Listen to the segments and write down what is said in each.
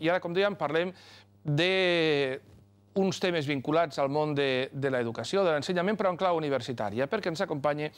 I ara, com dèiem, parlem d'uns temes vinculats al món de l'educació, de l'ensenyament, però en clau universitària, perquè ens acompanya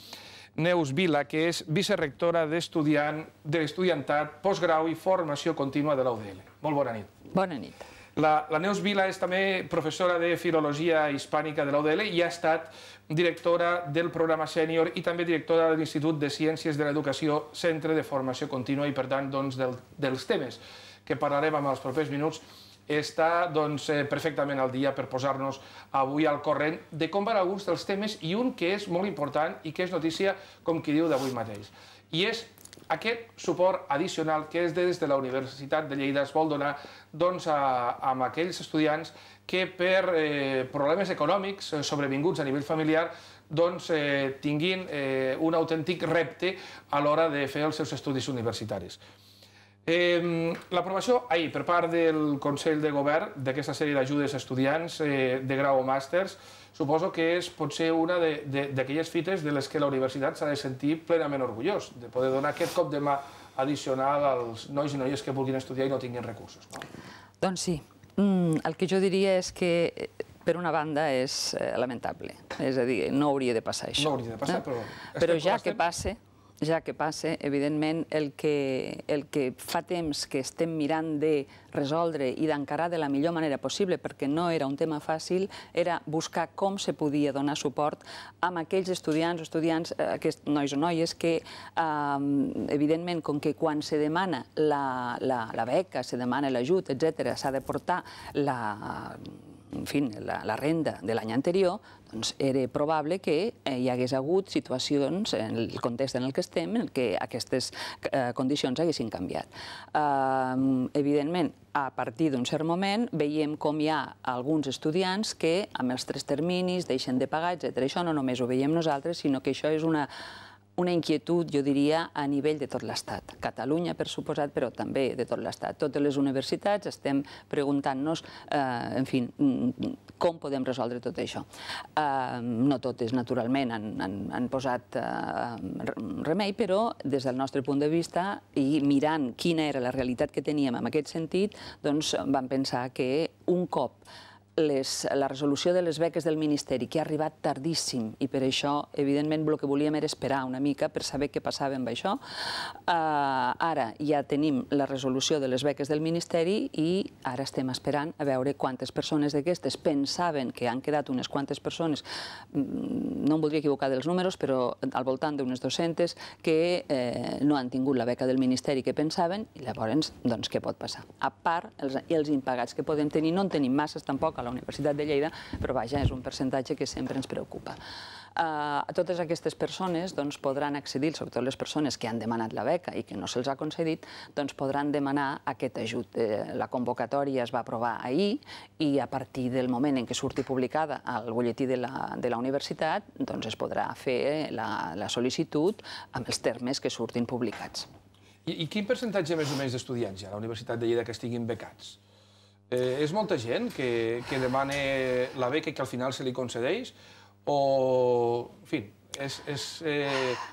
Neus Vila, que és vicerectora de l'estudiantat, postgrau i formació contínua de la UDL. Molt bona nit. Bona nit. La Neus Vila és també professora de Filologia Hispànica de la UDL i ha estat directora del programa sènior i també directora de l'Institut de Ciències de l'Educació, centre de formació contínua i, per tant, dels temes que parlarem en els propers minuts. Està perfectament al dia per posar-nos avui al corrent de com van alguns dels temes i un que és molt important i que és notícia, com qui diu, d'avui mateix. I és aquest suport addicional que des de la Universitat de Lleida es vol donar a aquells estudiants que per problemes econòmics sobrevinguts a nivell familiar tinguin un autèntic repte a l'hora de fer els seus estudis universitaris. L'aprovació ahir per part del Consell de Govern d'aquesta sèrie d'ajudes a estudiants de grau o màsters suposo que és potser una d'aquelles fites de les que la universitat s'ha de sentir plenament orgullós, de poder donar aquest cop de mà addicional als nois i noies que vulguin estudiar i no tinguin recursos. Doncs sí. El que jo diria és que, per una banda, és lamentable. És a dir, no hauria de passar això. No hauria de passar, però... Però ja que passe, evidentment, el que fa temps que estem mirant de resoldre i d'encarar de la millor manera possible, perquè no era un tema fàcil, era buscar com se podia donar suport a aquells estudiants o estudiants, aquests nois o noies, que, evidentment, com que quan se demana la beca, se demana l'ajut, etc., s'ha de portar la renda de l'any anterior, doncs era probable que hi hagués hagut situacions, en el context en el que estem, en què aquestes condicions haguessin canviat. Evidentment, a partir d'un cert moment, veiem com hi ha alguns estudiants que, amb els 3 terminis, deixen de pagar, etc. Això no només ho veiem nosaltres, sinó que això és una inquietud, jo diria, a nivell de tot l'Estat. Catalunya, per suposat, però també de tot l'Estat. Totes les universitats estem preguntant-nos, en fi, com podem resoldre tot això. No totes, naturalment, han posat remei, però des del nostre punt de vista i mirant quina era la realitat que teníem en aquest sentit, doncs vam pensar que un cop la resolució de les beques del Ministeri, que ha arribat tardíssim, i per això, evidentment, el que volíem era esperar una mica per saber què passava amb això. Ara ja tenim la resolució de les beques del Ministeri i ara estem esperant a veure quantes persones d'aquestes pensaven que han quedat unes quantes persones, no em voldria equivocar dels números, però al voltant d'unes 200 que no han tingut la beca del Ministeri que pensaven i llavors, doncs, què pot passar? A part, els impagats que podem tenir, no en tenim masses tampoc a la Universitat de Lleida, però vaja, és un percentatge que sempre ens preocupa. Totes aquestes persones podran accedir, sobretot les persones que han demanat la beca i que no se'ls ha concedit, doncs podran demanar aquest ajut. La convocatòria es va aprovar ahir i a partir del moment en què surti publicada al butlletí de la universitat, doncs es podrà fer la sol·licitud amb els termes que surtin publicats. I quin percentatge més o menys d'estudiants hi ha a la Universitat de Lleida que estiguin becats? És molta gent que demana la beca i que al final se li concedeix? O, en fi, és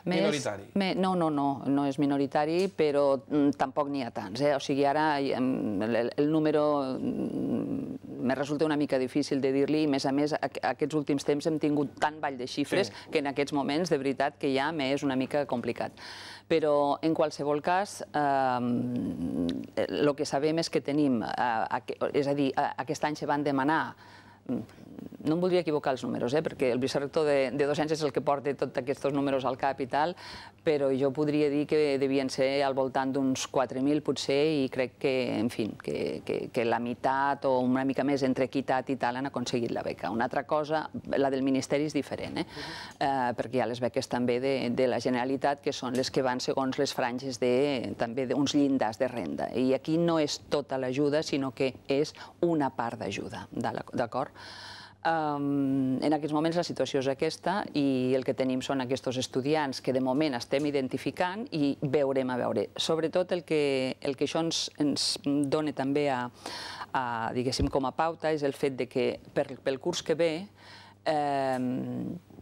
minoritari? No és minoritari, però tampoc n'hi ha tants. O sigui, ara el número me resulta una mica difícil de dir-li, i a més, aquests últims temps hem tingut tant ball de xifres que en aquests moments, de veritat, que ja m'és una mica complicat. Però, en qualsevol cas, el que sabem és que tenim, és a dir, aquest any se van demanar, no em voldria equivocar els números, perquè el vicerector de docència és el que porta tots aquests números al cap i tal, però jo podria dir que devien ser al voltant d'uns 4.000 potser, i crec que, en fi, que la meitat o una mica més entre equitat i tal han aconseguit la beca. Una altra cosa, la del Ministeri és diferent, perquè hi ha les beques també de la Generalitat, que són les que van segons les franges també d'uns llindars de renda. I aquí no és tota l'ajuda, sinó que és una part d'ajuda, d'acord? En aquests moments la situació és aquesta i el que tenim són aquests estudiants que de moment estem identificant i veurem a veure. Sobretot el que això ens dona també diguéssim, com a pauta és el fet que pel curs que ve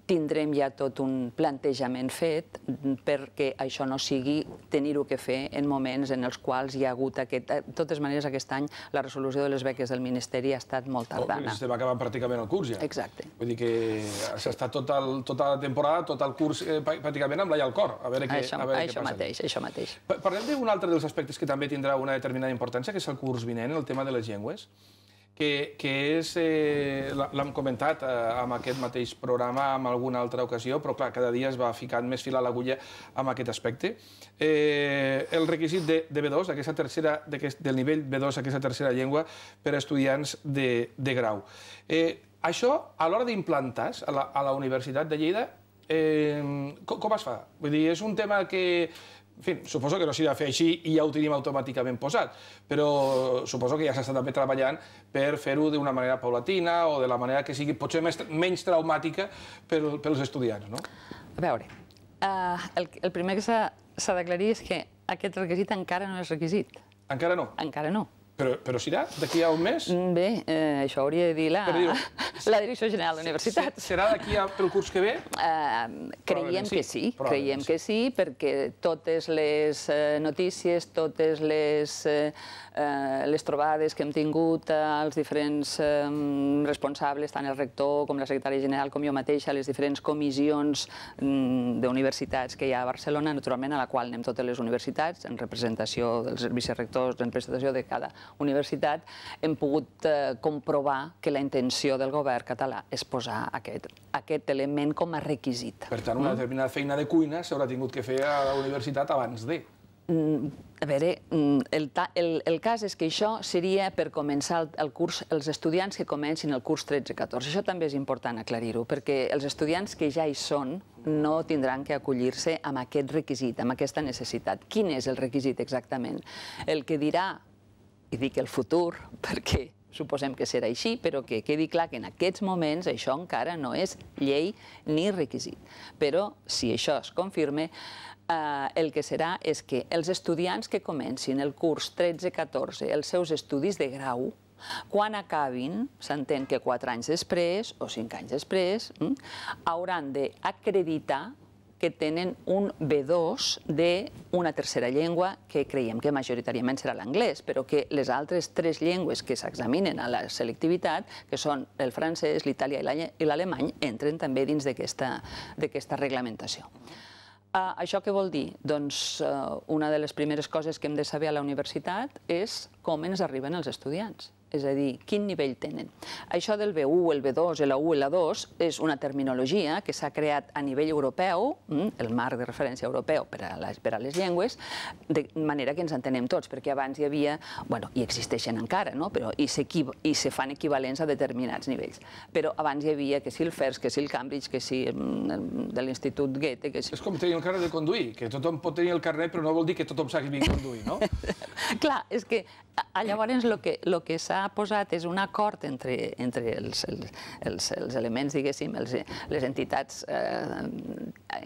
tindrem ja tot un plantejament fet perquè això no sigui tenir-ho que fer en moments en els quals hi ha hagut aquest... De totes maneres, aquest any la resolució de les beques del Ministeri ha estat molt tardana. Estem acabant pràcticament el curs ja. Exacte. Vull dir que s'ha estat tota la temporada, tot el curs pràcticament amb l'alla al cor. A veure què passa. Això mateix. Parlem d'un altre dels aspectes que també tindrà una determinada importància, que és el curs vinent, el tema de les llengües, que és, l'hem comentat amb aquest mateix programa en alguna altra ocasió, però clar, cada dia es va ficant més fil a l'agulla amb aquest aspecte. El requisit de B2, del nivell B2, aquesta tercera llengua, per a estudiants de grau. Això, a l'hora d'implantar-se a la Universitat de Lleida, com es fa? Vull dir, és un tema que... En fi, suposo que no s'hi ha de fer així i ja ho tenim automàticament posat, però suposo que ja s'està també treballant per fer-ho d'una manera paulatina o de la manera que sigui potser menys traumàtica pels estudiants, no? A veure, el primer que s'ha d'aclarir és que aquest requisit encara no és requisit. Encara no? Encara no. Però serà d'aquí a un mes? Bé, això hauria de dir la Direcció General de l'Universitat. Serà d'aquí pel curs que ve? Creiem que sí, perquè totes les notícies, totes les trobades que hem tingut als diferents responsables, tant el rector com la secretària general, com jo mateixa, les diferents comissions d'universitats que hi ha a Barcelona, naturalment a la qual anem totes les universitats, en representació dels vicerectors, en representació de cada universitat, hem pogut comprovar que la intenció del govern català és posar aquest element com a requisit. Per tant, una determinada feina de cuina s'haurà tingut que fer a la universitat abans de... A veure, el cas és que això seria per començar el curs, els estudiants que comencin el curs 13-14. Això també és important aclarir-ho, perquè els estudiants que ja hi són no tindran que acollir-se amb aquest requisit, amb aquesta necessitat. Quin és el requisit exactament? El que dirà, i dic el futur, perquè suposem que serà així, però que quedi clar que en aquests moments això encara no és llei ni requisit. Però si això es confirma, el que serà és que els estudiants que comencin el curs 13-14 els seus estudis de grau, quan acabin, s'entén que 4 anys després o 5 anys després, hauran d'acreditar que tenen un B2 d'una tercera llengua que creiem que majoritàriament serà l'anglès, però que les altres 3 llengües que s'examinen a la selectivitat, que són el francès, l'italià i l'alemany, entren també dins d'aquesta reglamentació. Això què vol dir? Doncs una de les primeres coses que hem de saber a la universitat és com ens arriben els estudiants. És a dir, quin nivell tenen. Això del B1, el B2, l'1 i l'2 és una terminologia que s'ha creat a nivell europeu, el marc de referència europeu per a les llengües, de manera que ens entenem tots, perquè abans hi havia, bueno, i existeixen encara, no? I se fan equivalents a determinats nivells. Però abans hi havia que si el FIRST, que si el Cambridge, que si de l'Institut Goethe... És com tenir el carnet de conduir, que tothom pot tenir el carnet, però no vol dir que tothom sàpiga conduir, no? Clar, és que llavors el que s'ha posat és un acord entre els elements, diguéssim, les entitats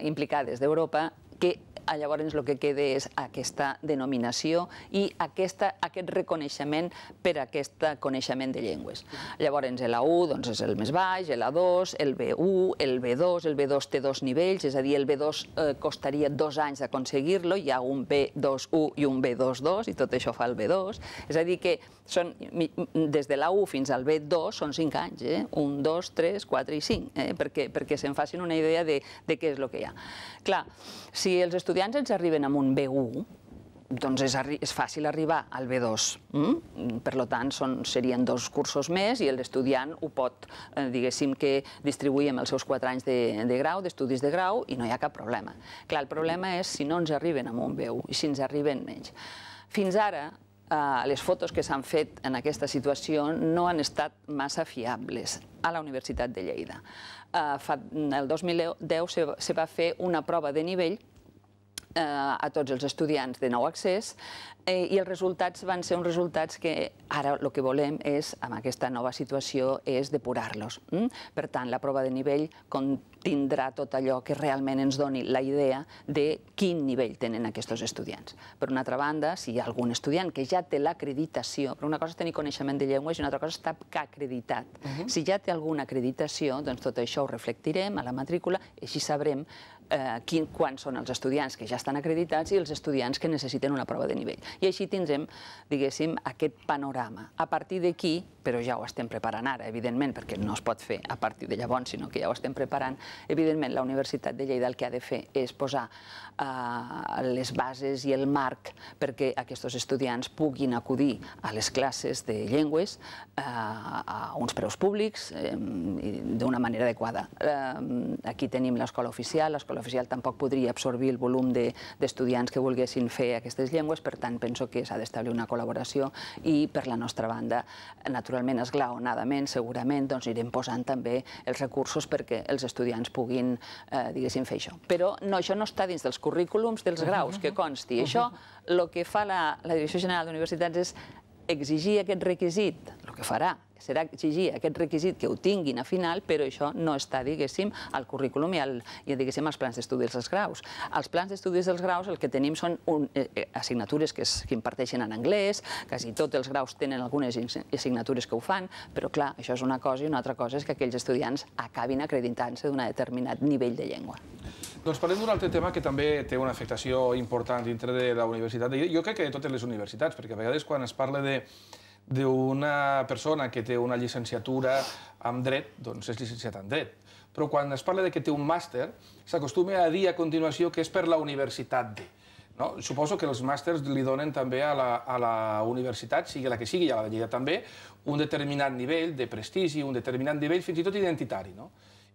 implicades d'Europa, que llavors el que queda és aquesta denominació i aquest reconeixement per a aquest coneixement de llengües. Llavors l'A1 és el més baix, l'A2, el B1, el B2, el B2 té 2 nivells, és a dir, el B2 costaria 2 anys d'aconseguir-lo, hi ha un B2-1 i un B2-2, i tot això fa el B2, és a dir que des de l'A1 fins al B2 són 5 anys, 1, 2, 3, 4 i 5, perquè se'n facin una idea de què és el que hi ha. Clar, si els estudiants ens arriben amb un B1, doncs és fàcil arribar al B2. Per tant, serien 2 cursos més i l'estudiant ho pot, diguéssim, que distribuir amb els seus 4 anys de grau, d'estudis de grau, i no hi ha cap problema. Clar, el problema és si no ens arriben amb un B1 i si ens arriben menys. Fins ara, les fotos que s'han fet en aquesta situació no han estat massa fiables a la Universitat de Lleida. El 2010 se va fer una prova de nivell a tots els estudiants de nou accés i els resultats van ser uns resultats que ara el que volem és, amb aquesta nova situació, és depurar-los. Per tant, la prova de nivell tindrà tot allò que realment ens doni la idea de quin nivell tenen aquests estudiants. Per una altra banda, si hi ha algun estudiant que ja té l'acreditació, però una cosa és tenir coneixement de llengües i una altra cosa és estar acreditat. Si ja té alguna acreditació, doncs tot això ho reflectirem a la matrícula i així sabrem quants són els estudiants que ja estan acreditats i els estudiants que necessiten una prova de nivell. I així tindrem, diguéssim, aquest panorama. A partir d'aquí, però ja ho estem preparant ara, evidentment, perquè no es pot fer a partir de llavors, sinó que ja ho estem preparant, evidentment, la Universitat de Lleida el que ha de fer és posar les bases i el marc perquè aquests estudiants puguin acudir a les classes de llengües a uns preus públics d'una manera adequada. Aquí tenim l'escola oficial tampoc podria absorbir el volum d'estudiants que volguessin fer aquestes llengües, per tant, penso que s'ha d'establir una col·laboració i, per la nostra banda, naturalment, esglaonadament, segurament, doncs anirem posant també els recursos perquè els estudiants puguin, diguéssim, fer això. Però això no està dins dels currículums dels graus, que consti. Això, el que fa la Direcció General d'Universitats és exigir aquest requisit, el que farà serà exigir aquest requisit que ho tinguin a final, però això no està, diguéssim, al currículum i diguéssim, als plans d'estudis dels graus. Als plans d'estudis dels graus el que tenim són assignatures que imparteixen en anglès, quasi tots els graus tenen algunes assignatures que ho fan, però clar, això és una cosa i una altra cosa és que aquells estudiants acabin acreditant-se d'un determinat nivell de llengua. Doncs parlem d'un altre tema que també té una afectació important dintre de la universitat. Jo crec que de totes les universitats, perquè a vegades quan es parla d'una persona que té una llicenciatura en dret, doncs és llicenciat en dret. Però quan es parla que té un màster, s'acostuma a dir a continuació que és per la universitat de. Suposo que els màsters li donen també a la universitat, sigui la que sigui, i a la de Lleida també, un determinat nivell de prestigi, un determinat nivell fins i tot identitari.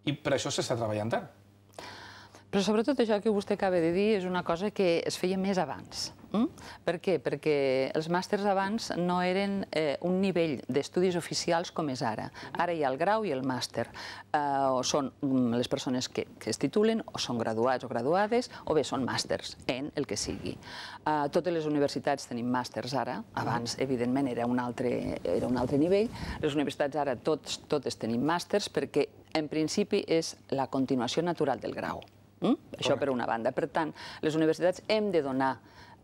I per això s'està treballant tant. Però sobretot això que vostè acaba de dir és una cosa que es feia més abans. Per què? Perquè els màsters abans no eren un nivell d'estudis oficials com és ara. Ara hi ha el grau i el màster. O són les persones que es titulen, o són graduats o graduades, o bé són màsters en el que sigui. Totes les universitats tenim màsters ara. Abans, evidentment, era un altre nivell. Les universitats ara totes tenim màsters perquè, en principi, és la continuació natural del grau. Això per una banda. Per tant, les universitats hem de donar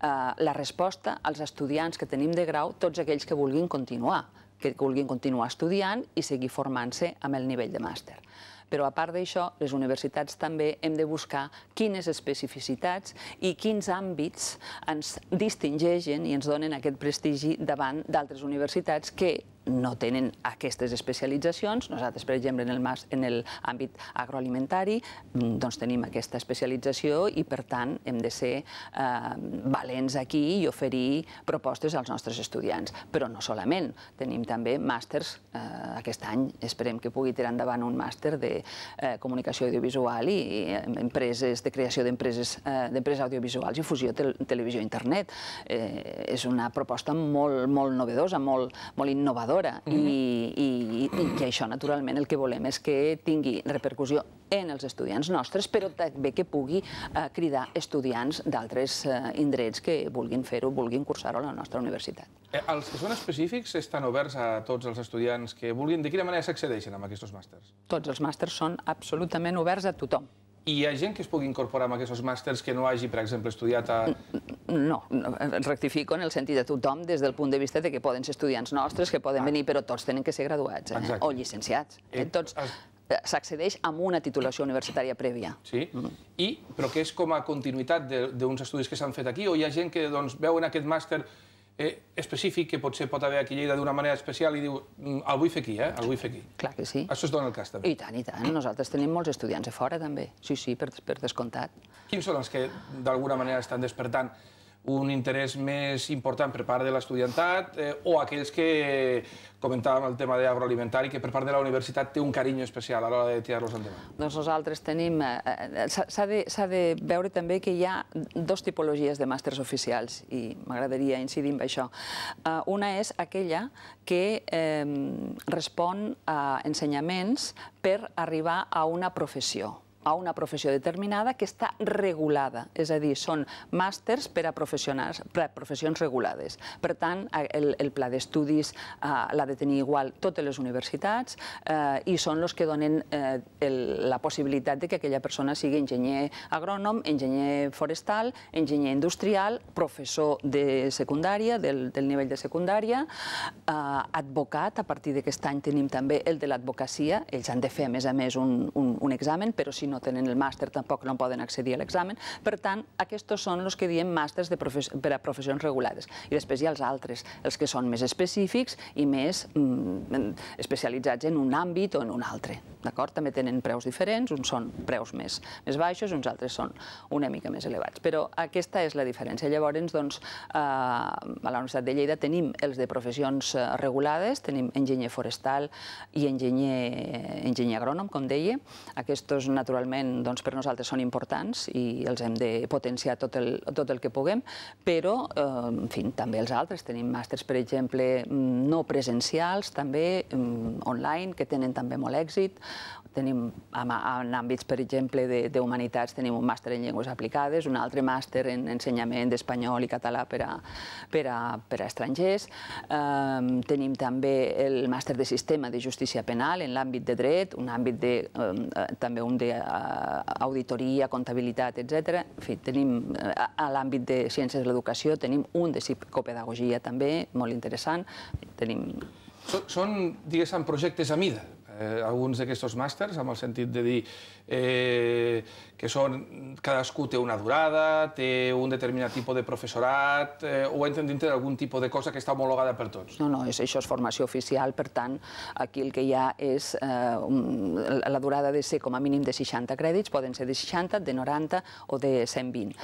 la resposta als estudiants que tenim de grau, tots aquells que vulguin continuar estudiant i seguir formant-se amb el nivell de màster. Però, a part d'això, les universitats també hem de buscar quines especificitats i quins àmbits ens distingeixen i ens donen aquest prestigi davant d'altres universitats que no tenen aquestes especialitzacions. Nosaltres, per exemple, en l'àmbit agroalimentari, doncs tenim aquesta especialització i, per tant, hem de ser valents aquí i oferir propostes als nostres estudiants. Però no solament, tenim també màsters. Aquest any esperem que pugui tirar endavant un màster de comunicació audiovisual i de creació d'empreses audiovisuals i fusió televisió i internet. És una proposta molt novedosa, molt innovadora, i que això, naturalment, el que volem és que tingui repercussió en els estudiants nostres, però també que pugui cridar estudiants d'altres indrets que vulguin fer-ho, vulguin cursar-ho a la nostra universitat. Els que són específics estan oberts a tots els estudiants que vulguin? De quina manera s'accedeixen a aquests màsters? Tots els màsters són absolutament oberts a tothom. I hi ha gent que es pugui incorporar a aquests màsters que no hagi, per exemple, estudiat a... No, rectifico en el sentit de tothom des del punt de vista que poden ser estudiants nostres, que poden venir, però tots tenen que ser graduats o llicenciats. Tots s'accedeix amb una titulació universitària prèvia. Sí? Però que és com a continuïtat d'uns estudis que s'han fet aquí, o hi ha gent que veu en aquest màster específic que potser pot haver aquí a Lleida d'una manera especial i diu, el vull fer aquí, el vull fer aquí. Clar que sí. Això es dona el cas, també. I tant, i tant. Nosaltres tenim molts estudiants a fora, també. Sí, per descomptat. Quins són els que, d'alguna manera, estan despertant un interès més important per part de l'estudiantat o aquells que comentàvem el tema d'agroalimentari, que per part de la universitat té un carinyo especial a l'hora de tirar-los endavant? Doncs nosaltres tenim... S'ha de veure també que hi ha dues tipologies de màsters oficials i m'agradaria incidir en això. Una és aquella que respon a ensenyaments per arribar a una professió. a una professió determinada que està regulada, és a dir, són màsters per a professions regulades. Per tant, el pla d'estudis l'ha de tenir igual totes les universitats i són els que donen la possibilitat que aquella persona sigui enginyer agrònom, enginyer forestal, enginyer industrial, professor de secundària, del nivell de secundària, advocat. A partir d'aquest any tenim també el de l'advocacia. Ells han de fer, a més, un examen, però si no tenen el màster tampoc no poden accedir a l'examen. Per tant, aquests són els que diem màsters per a professions regulades. I després hi ha els altres, els que són més específics i més especialitzats en un àmbit o en un altre. També tenen preus diferents, uns són preus més baixos, uns altres són una mica més elevats. Però aquesta és la diferència. Llavors, a la Universitat de Lleida tenim els de professions regulades, tenim enginyer forestal i enginyer agrònom, com deia. Aquests, naturalment, per nosaltres són importants i els hem de potenciar tot el que puguem, però, en fi, també els altres. Tenim màsters, per exemple, no presencials, també online, que tenen també molt èxit. Tenim, en àmbits, per exemple, d'humanitats, tenim un màster en llengües aplicades, un altre màster en ensenyament d'espanyol i català per a estrangers. Tenim també el màster de sistema de justícia penal en l'àmbit de dret, un àmbit també un d'auditoria, comptabilitat, etc. En fi, tenim a l'àmbit de ciències de l'educació, tenim un de psicopedagogia també, molt interessant. Són, diguéssim, projectes a mida, alguns d'aquests màsters, amb el sentit de dir que cadascú té una durada, té un determinat tipus de professorat, o entren dintre d'algun tipus de cosa que està homologada per tots? No, això és formació oficial, per tant, aquí el que hi ha és la durada de ser com a mínim de 60 crèdits, poden ser de 60, de 90 o de 120.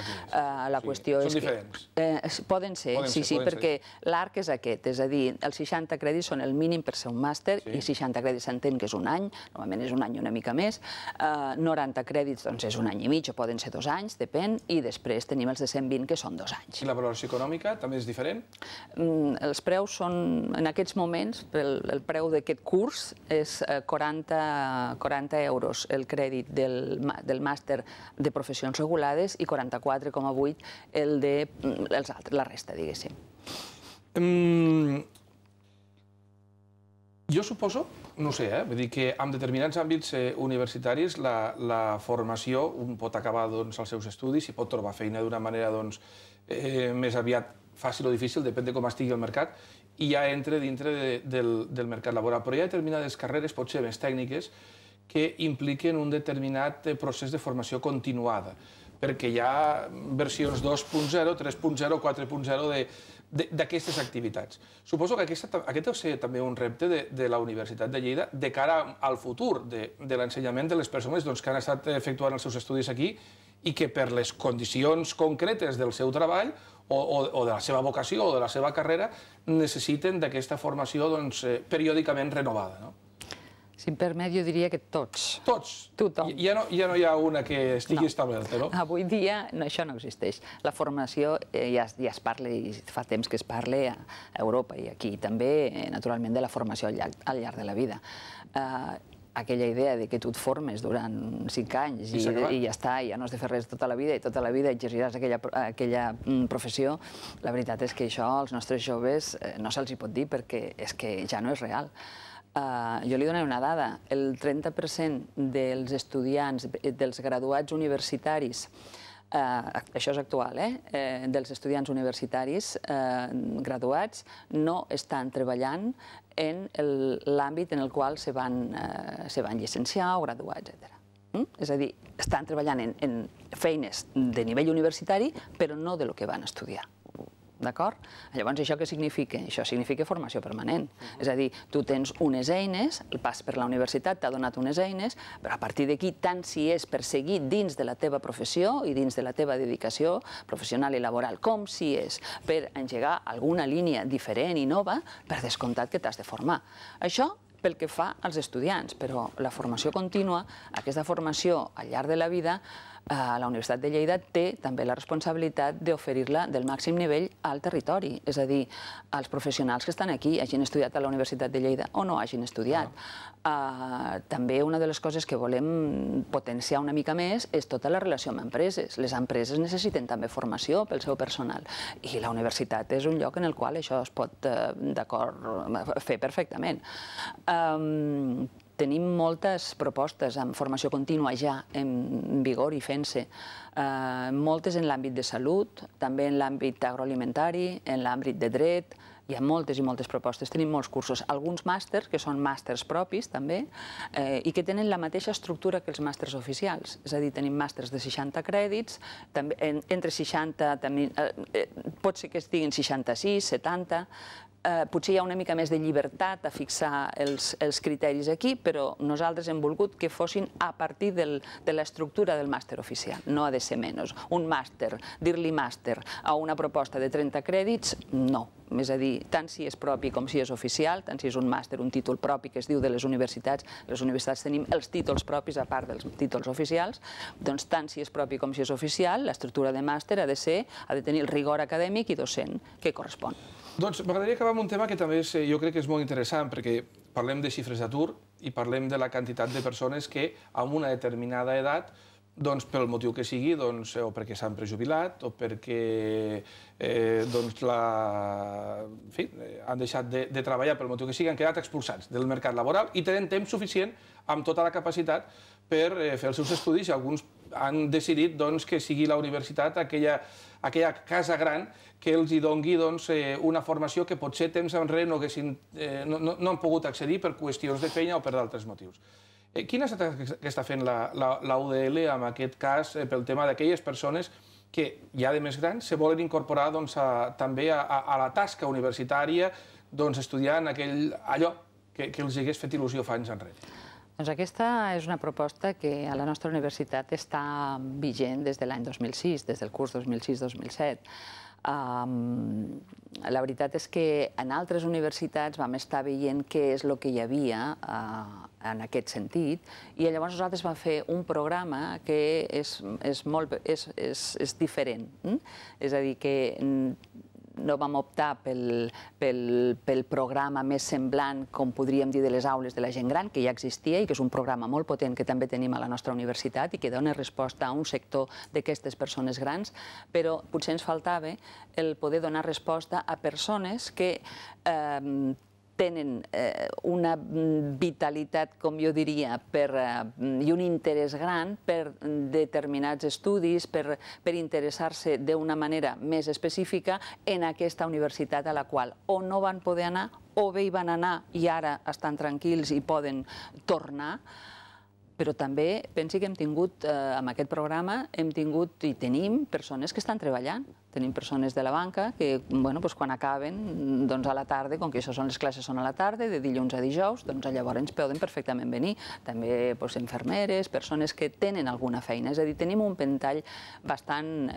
La qüestió és que... Són diferents? Poden ser, sí, perquè l'arc és aquest, és a dir, els 60 crèdits són el mínim per ser un màster i 60 crèdits s'entén que és un any, normalment és un any i una mica més, 90 crèdits doncs és un any i mig o poden ser 2 anys, depèn, i després tenim els de 120 que són 2 anys. I la valoració econòmica també és diferent? Els preus són, en aquests moments, el preu d'aquest curs és 40 euros el crèdit del màster de professions regulades i 44,8 el de la resta, diguéssim. Jo suposo, no sé, vull dir que en determinats àmbits universitaris la formació, un pot acabar els seus estudis i pot trobar feina d'una manera més aviat fàcil o difícil, depèn de com estigui el mercat, i ja entra dintre del mercat laboral. Però hi ha determinades carreres, potser més tècniques, que impliquen un determinat procés de formació continuada, perquè hi ha versions 2.0, 3.0, 4.0 d'aquestes activitats. Suposo que aquest deu ser també un repte de la Universitat de Lleida de cara al futur de l'ensenyament de les persones que han estat efectuant els seus estudis aquí i que per les condicions concretes del seu treball o de la seva vocació o de la seva carrera necessiten d'aquesta formació periòdicament renovada. Si em permet, jo diria que tots. Tots? Tothom. Ja no hi ha una que estigui establerta, no? Avui dia això no existeix. La formació ja es parla, i fa temps que es parla a Europa i aquí també, naturalment, de la formació al llarg de la vida. Aquella idea de que tu et formes durant 5 anys i ja està, ja no has de fer res tota la vida i tota la vida exerciràs aquella professió, la veritat és que això als nostres joves no se'ls pot dir perquè és que ja no és real. Jo li donaré una dada. El 30% dels estudiants, dels graduats universitaris, això és actual, dels estudiants universitaris graduats no estan treballant en l'àmbit en el qual se van llicenciar o graduar, etc. És a dir, estan treballant en feines de nivell universitari, però no de lo que van estudiar. D'acord? Llavors, això què significa? Això significa formació permanent. És a dir, tu tens unes eines, el pas per la universitat t'ha donat unes eines, però a partir d'aquí, tant si és per seguir dins de la teva professió i dins de la teva dedicació professional i laboral, com si és per engegar alguna línia diferent i nova, per descomptat que t'has de formar. Això pel que fa als estudiants, però la formació contínua, aquesta formació al llarg de la vida, La Universitat de Lleida té també la responsabilitat d'oferir-la del màxim nivell al territori, és a dir, als professionals que estan aquí, hagin estudiat a la Universitat de Lleida o no hagin estudiat. També una de les coses que volem potenciar una mica més és tota la relació amb empreses. Les empreses necessiten també formació pel seu personal i la universitat és un lloc en el qual això es pot fer perfectament. Tenim moltes propostes amb formació contínua ja en vigor i fent-se, moltes en l'àmbit de salut, també en l'àmbit agroalimentari, en l'àmbit de dret. Hi ha moltes i moltes propostes, tenim molts cursos, alguns màsters, que són màsters propis també, i que tenen la mateixa estructura que els màsters oficials. És a dir, tenim màsters de 60 crèdits, entre 60, pot ser que estiguin 66, 70, potser hi ha una mica més de llibertat a fixar els criteris aquí, però nosaltres hem volgut que fossin a partir de l'estructura del màster oficial, no ha de ser menys. Un màster, dir-li màster a una proposta de 30 crèdits, no. És a dir, tant si és propi com si és oficial, tant si és un màster, un títol propi que es diu de les universitats tenim els títols propis a part dels títols oficials, doncs tant si és propi com si és oficial, l'estructura de màster ha de tenir el rigor acadèmic i docent que correspon. Doncs m'agradaria acabar amb un tema que també jo crec que és molt interessant, perquè parlem de xifres d'atur i parlem de la quantitat de persones que amb una determinada edat, doncs pel motiu que sigui, o perquè s'han prejubilat o perquè han deixat de treballar pel motiu que sigui, han quedat expulsats del mercat laboral i tenen temps suficient amb tota la capacitat per fer els seus estudis i alguns han decidit que sigui la universitat aquella casa gran que els doni una formació que potser temps enrere no han pogut accedir per qüestions de feina o per d'altres motius. Quina és la tasca que està fent la UDL en aquest cas pel tema d'aquelles persones que ja de més grans se volen incorporar també a la tasca universitària estudiant allò que els hagués fet il·lusió fa anys enrere? Doncs aquesta és una proposta que a la nostra universitat està vigent des de l'any 2006, des del curs 2006-2007. La veritat és que en altres universitats vam estar veient què és el que hi havia en aquest sentit i llavors nosaltres vam fer un programa que és diferent. És a dir, que no vam optar pel programa més semblant, com podríem dir, de les aules de la gent gran, que ja existia i que és un programa molt potent que també tenim a la nostra universitat i que dona resposta a un sector d'aquestes persones grans, però potser ens faltava el poder donar resposta a persones que tenen una vitalitat, com jo diria, i un interès gran per determinats estudis, per interessar-se d'una manera més específica en aquesta universitat a la qual o no van poder anar o bé hi van anar i ara estan tranquils i poden tornar. Però també pensi que hem tingut, amb aquest programa, hem tingut i tenim persones que estan treballant. Tenim persones de la banca que, quan acaben, a la tarda, com que les classes són a la tarda, de dilluns a dijous, llavors poden perfectament venir. També infermeres, persones que tenen alguna feina. És a dir, tenim un ventall bastant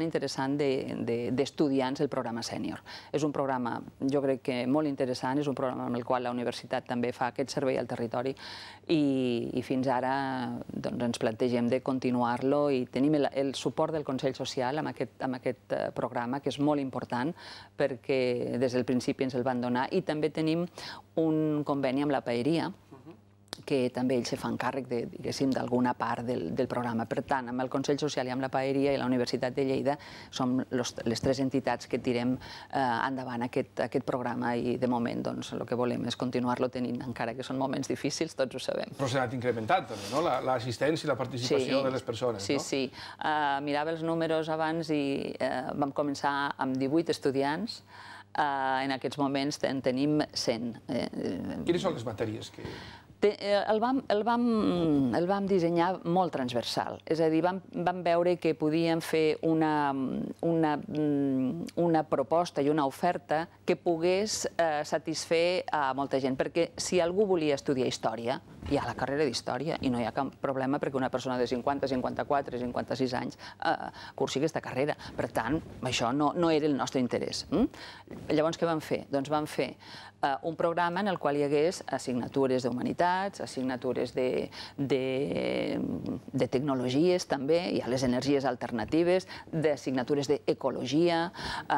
interessant d'estudiants del programa sènior. És un programa, jo crec que molt interessant, és un programa amb el qual la universitat també fa aquest servei al territori i fins ara ens plantegem de continuar-lo i tenim el suport del Consell Social amb aquest programa, que és molt important perquè des del principi ens el van donar, i també tenim un conveni amb la paeria que també ells se fan càrrec, diguéssim, d'alguna part del programa. Per tant, amb el Consell Social i amb la paeria i la Universitat de Lleida som les tres entitats que tirem endavant aquest programa i de moment el que volem és continuar-lo tenint, encara que són moments difícils, tots ho sabem. Però s'ha anat incrementant també, no?, l'assistència i la participació de les persones, no? Sí. Mirava els números abans i vam començar amb 18 estudiants. En aquests moments en tenim 100. Quines són les matèries que... El vam dissenyar molt transversal, és a dir, vam veure que podíem fer una proposta i una oferta que pogués satisfer a molta gent, perquè si algú volia estudiar història, hi ha la carrera d'història i no hi ha cap problema perquè una persona de 50, 54, 56 anys cursi aquesta carrera. Per tant, això no era el nostre interès. Llavors, què vam fer? Doncs vam fer un programa en el qual hi hagués assignatures d'humanitats, d'humanidats, assignatures de tecnologies també, hi ha les energies alternatives, d'assignatures d'ecologia,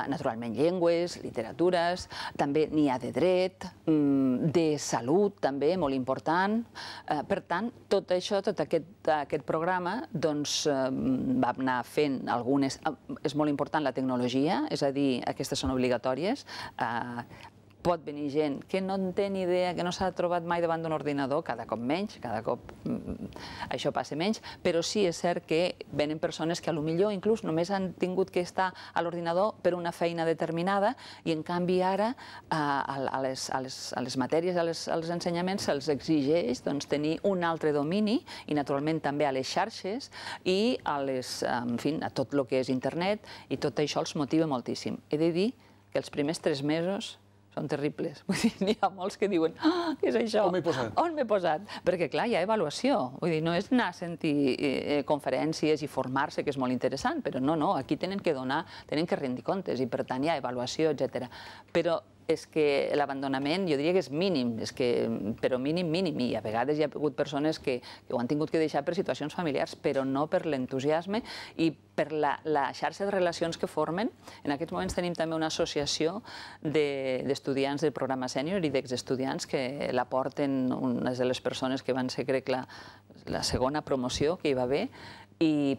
naturalment llengües, literatures, també n'hi ha de dret, de salut també, molt important. Per tant, tot això, tot aquest programa, doncs va anar fent algunes... És molt important la tecnologia, és a dir, aquestes són obligatòries. Pot venir gent que no en té ni idea, que no s'ha trobat mai davant d'un ordinador, cada cop menys, cada cop això passa menys, però sí és cert que venen persones que potser inclús només han tingut que estar a l'ordinador per una feina determinada i en canvi ara a les matèries, als ensenyaments se'ls exigeix tenir un altre domini i naturalment també a les xarxes i a tot el que és internet i tot això els motiva moltíssim. He de dir que els primers 3 mesos són terribles. Vull dir, n'hi ha molts que diuen què és això? On m'he posat? On m'he posat? Perquè, clar, hi ha avaluació. Vull dir, no és anar a sentir conferències i formar-se, que és molt interessant, però no, aquí tenen que donar, tenen que rendir comptes i, per tant, hi ha avaluació, etc. Però és que l'abandonament, jo diria que és mínim, però mínim, i a vegades hi ha hagut persones que ho han tingut que deixar per situacions familiars, però no per l'entusiasme i per la xarxa de relacions que formen. En aquests moments tenim també una associació d'estudiants del programa sènior i d'exestudiants que la porten unes de les persones que van ser, crec, la segona promoció que hi va haver,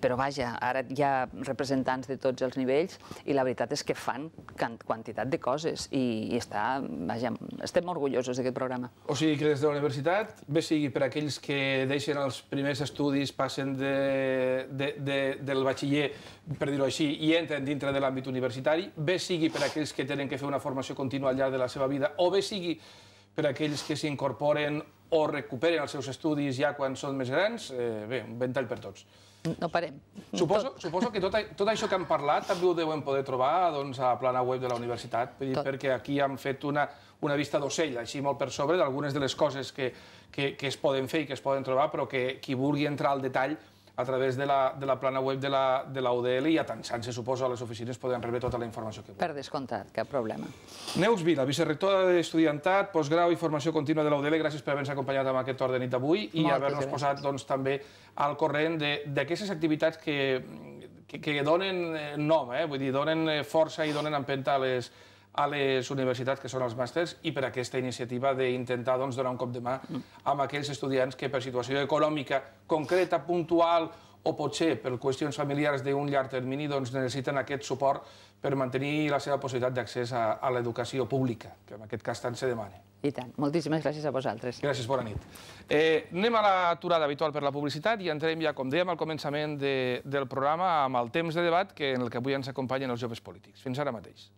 però vaja, ara hi ha representants de tots els nivells i la veritat és que fan quantitat de coses i estem orgullosos d'aquest programa. O sigui que des de la universitat, bé sigui per aquells que deixen els primers estudis, passen del batxiller, per dir-ho així, i entren dintre de l'àmbit universitari, bé sigui per aquells que tenen que fer una formació contínua al llarg de la seva vida, o bé sigui per aquells que s'incorporen o recuperen els seus estudis ja quan són més grans, bé, un ventall per tots. No parem. Suposo que tot això que hem parlat també ho deuen poder trobar a la plana web de la universitat, perquè aquí hem fet una vista d'ocell, així molt per sobre, d'algunes de les coses que es poden fer i que es poden trobar, però que qui vulgui entrar al detall a través de la plana web de la UDL i atansant-se, suposo, a les oficines poden rebre tota la informació que vulguin. Per descomptat, cap problema. Neus Vila, vicerectora d'Estudiantat, postgrau i formació contínua de la UDL, gràcies per haver-nos acompanyat amb aquest torn de nit d'avui i haver-nos posat també al corrent d'aquestes activitats que donen nom, vull dir, donen força i donen empenta a les universitats, que són els màsters, i per aquesta iniciativa d'intentar donar un cop de mà amb aquells estudiants que per situació econòmica concreta, puntual, o potser per qüestions familiars d'un llarg termini necessiten aquest suport per mantenir la seva possibilitat d'accés a l'educació pública, que en aquest cas tant se demana. I tant. Moltíssimes gràcies a vosaltres. Gràcies, bona nit. Anem a l'aturada habitual per la publicitat i entrem ja, com dèiem al començament del programa, amb el temps de debat en el que avui ens acompanyen els joves polítics. Fins ara mateix.